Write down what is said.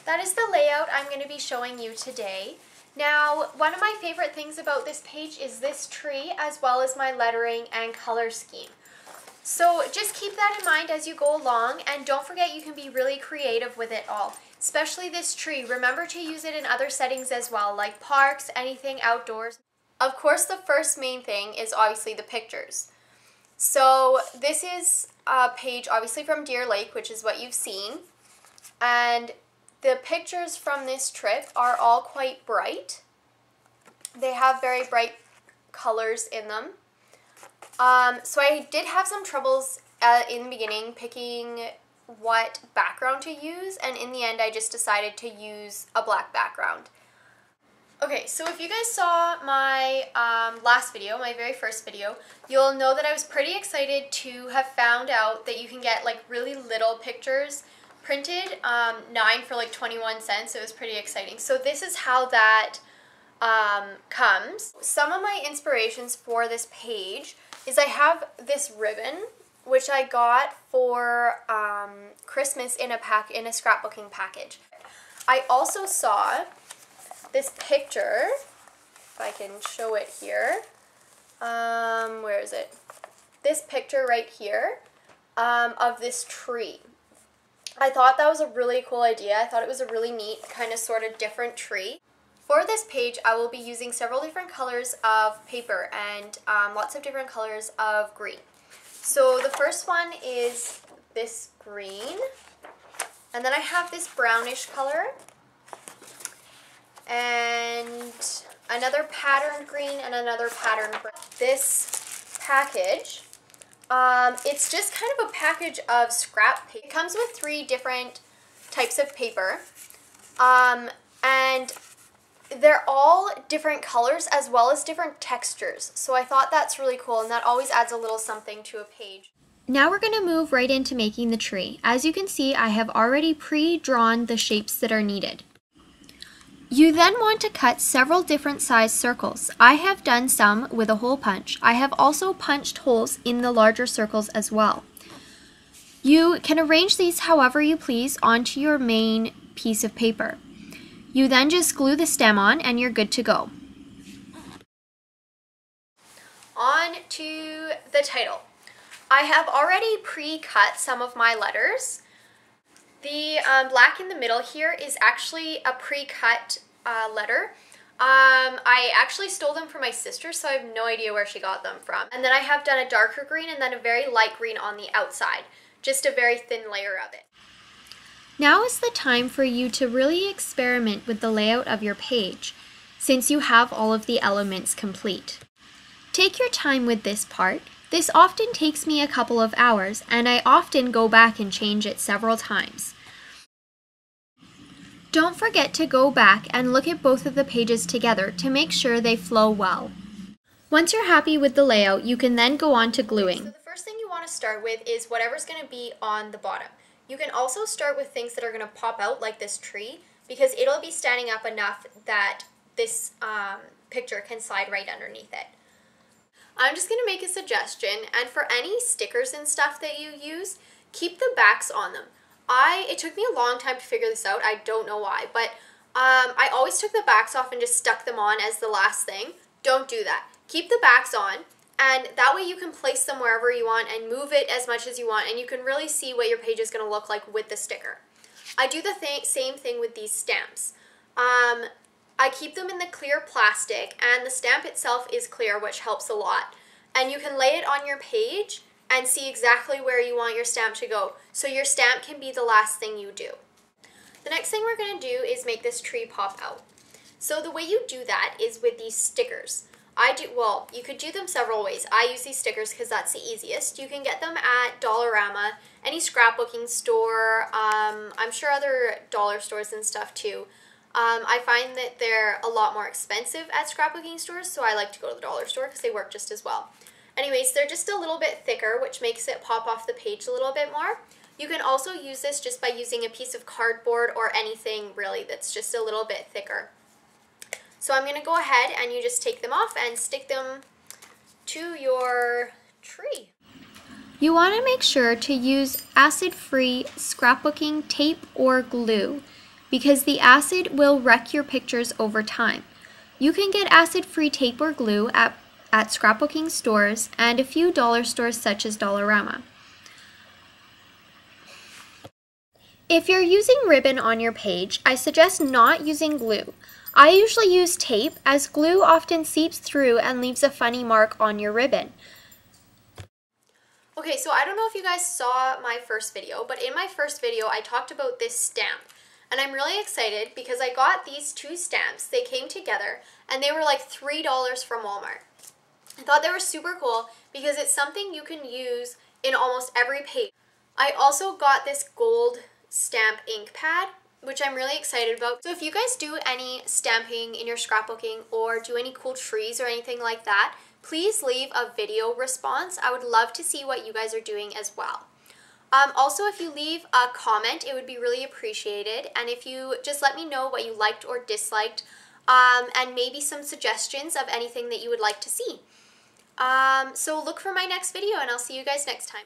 that is the layout I'm going to be showing you today. Now, one of my favorite things about this page is this tree, as well as my lettering and color scheme. So just keep that in mind as you go along, and don't forget you can be really creative with it all, especially this tree. Remember to use it in other settings as well, like parks, anything outdoors. Of course, the first main thing is obviously the pictures. So this is a page obviously from Deer Lake, which is what you've seen, and the pictures from this trip are all quite bright. They have very bright colors in them. So I did have some troubles in the beginning picking what background to use, and in the end I just decided to use a black background. Okay, so if you guys saw my last video, my very first video, you'll know that I was pretty excited to have found out that you can get like really little pictures printed, 9 for like 21 cents. It was pretty exciting. So this is how that comes. Some of my inspirations for this page is I have this ribbon, which I got for Christmas in a scrapbooking package. I also saw this picture, if I can show it here, where is it? This picture right here of this tree. I thought that was a really cool idea. I thought it was a really neat kind of sort of different tree. For this page, I will be using several different colors of paper and lots of different colors of green. So the first one is this green, and then I have this brownish color, and another patterned green and another patterned brown. This package, it's just kind of a package of scrap paper. It comes with 3 different types of paper, and they're all different colors as well as different textures. So I thought that's really cool, and that always adds a little something to a page. Now we're going to move right into making the tree. As you can see, I have already pre-drawn the shapes that are needed. You then want to cut several different size circles. I have done some with a hole punch. I have also punched holes in the larger circles as well. You can arrange these however you please onto your main piece of paper. You then just glue the stem on and you're good to go. On to the title. I have already pre-cut some of my letters. The black in the middle here is actually a pre-cut letter. I actually stole them from my sister, so I have no idea where she got them from. And then I have done a darker green and then a very light green on the outside. Just a very thin layer of it. Now is the time for you to really experiment with the layout of your page, since you have all of the elements complete. Take your time with this part. This often takes me a couple of hours, and I often go back and change it several times. Don't forget to go back and look at both of the pages together to make sure they flow well. Once you're happy with the layout, you can then go on to gluing. So the first thing you want to start with is whatever's going to be on the bottom. You can also start with things that are going to pop out like this tree, because it'll be standing up enough that this picture can slide right underneath it. I'm just going to make a suggestion, and for any stickers and stuff that you use, keep the backs on them. It took me a long time to figure this out. I don't know why, but I always took the backs off and just stuck them on as the last thing. Don't do that. Keep the backs on, and that way you can place them wherever you want and move it as much as you want, and you can really see what your page is going to look like with the sticker. I do the same thing with these stamps. I keep them in the clear plastic, and the stamp itself is clear, which helps a lot. And you can lay it on your page and see exactly where you want your stamp to go, so your stamp can be the last thing you do. The next thing we're going to do is make this tree pop out. So the way you do that is with these stickers. Well, you could do them several ways. I use these stickers because that's the easiest. You can get them at Dollarama, any scrapbooking store, I'm sure other dollar stores and stuff too. I find that they're a lot more expensive at scrapbooking stores, so I like to go to the dollar store because they work just as well. Anyways, they're just a little bit thicker, which makes it pop off the page a little bit more. You can also use this just by using a piece of cardboard or anything really that's just a little bit thicker. So I'm going to go ahead and you just take them off and stick them to your tree. You want to make sure to use acid-free scrapbooking tape or glue, because the acid will wreck your pictures over time. You can get acid-free tape or glue at scrapbooking stores and a few dollar stores such as Dollarama. If you're using ribbon on your page, I suggest not using glue. I usually use tape as glue often seeps through and leaves a funny mark on your ribbon. Okay, so I don't know if you guys saw my first video, but in my first video I talked about this stamp. And I'm really excited because I got these two stamps. They came together and they were like $3 from Walmart. I thought they were super cool because it's something you can use in almost every page. I also got this gold stamp ink pad, which I'm really excited about. So if you guys do any stamping in your scrapbooking or do any cool trees or anything like that, please leave a video response. I would love to see what you guys are doing as well. Also, if you leave a comment, it would be really appreciated. And if you just let me know what you liked or disliked, and maybe some suggestions of anything that you would like to see. So look for my next video and I'll see you guys next time.